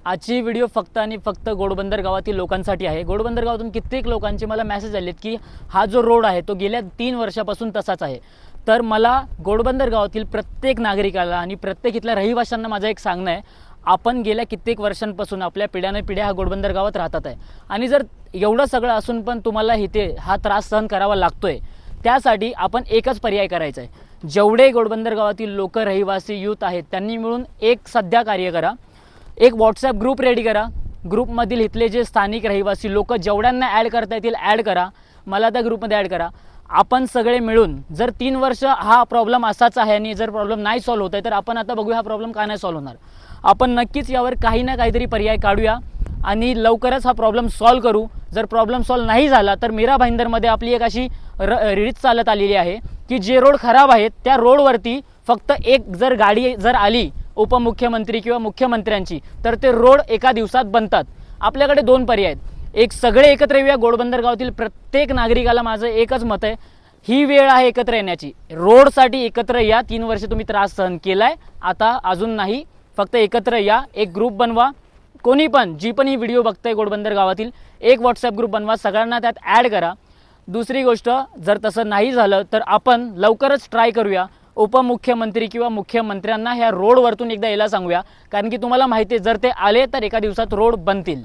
आजची व्हिडिओ फक्त आणि फक्त घोडबंदर गावातील लोकांसाठी आहे। घोडबंदर गावातून कित्येक लोकांचे मला मेसेज आलेत की हा जो रोड आहे तो गेल्या 3 वर्षापासून तसाच आहे। तर मला घोडबंदर गावातील प्रत्येक नागरिकाला आणि प्रत्येक इथल्या रहिवाशांना माझं एक सांगणं आहे, आपण गेल्या कित्येक वर्षांपासून आपल्या पिढ्याने पिढ्या हा घोडबंदर गावात राहतात आहे आणि जर एवढं सगळं असून पण तुम्हाला इथे हा त्रास सहन करावा लागतोय, त्यासाठी आपण एकच पर्याय करायचा आहे। जेवढे घोडबंदर गावातील लोक रहिवासी यूथ आहेत त्यांनी मिळून एक सध्या कार्य करा, एक व्हॉट्सॲप ग्रुप रेडी करा। ग्रुपमधील इथले जे स्थानिक रहिवासी लोक जेवढ्यांना ॲड करता येतील ॲड करा, मला त्या ग्रुपमध्ये ॲड करा। आपण सगळे मिळून जर 3 वर्ष हा प्रॉब्लेम असाच आहे आणि जर प्रॉब्लेम नाही सॉल्व्ह होत आहे तर आपण आता बघूया हा प्रॉब्लेम का नाही सॉल्व्ह होणार। आपण नक्कीच यावर काही ना काहीतरी पर्याय काढूया आणि लवकरच हा प्रॉब्लेम सॉल्व्ह करू। जर प्रॉब्लेम सॉल्व्ह नाही झाला तर मीरा भाईंदरमध्ये आपली एक अशी रीत चालत आलेली आहे की जे रोड खराब आहेत त्या रोडवरती फक्त एक जर गाडी जर आली उपमुख्यमंत्री किंवा मुख्यमंत्र्यांची तर ते रोड एका दिवसात बनतात। आपल्याकडे 2 पर्याय आहेत, एक सगळे एकत्र येऊया। घोडबंदर गावातील प्रत्येक नागरिकाला माझं एकच मत आहे, ही वेळ आहे एकत्र येण्याची। रोडसाठी एकत्र या। 3 वर्ष तुम्ही त्रास सहन केलाय, आता अजून नाही, फक्त एकत्र या। एक ग्रुप बनवा, कोणी पण जी पण ही व्हिडिओ बघताय घोडबंदर गावातील एक व्हॉट्सॲप ग्रुप बनवा, सगळ्यांना त्यात ॲड करा। दुसरी गोष्ट, जर तसं नाही झालं तर आपण लवकरच ट्राय करूया, उपमुख्यमंत्री किंवा मुख्यमंत्र्यांना ह्या रोडवरतून एकदा यायला सांगूया, कारण की तुम्हाला माहिती आहे जर ते आले तर एका दिवसात रोड बनतील।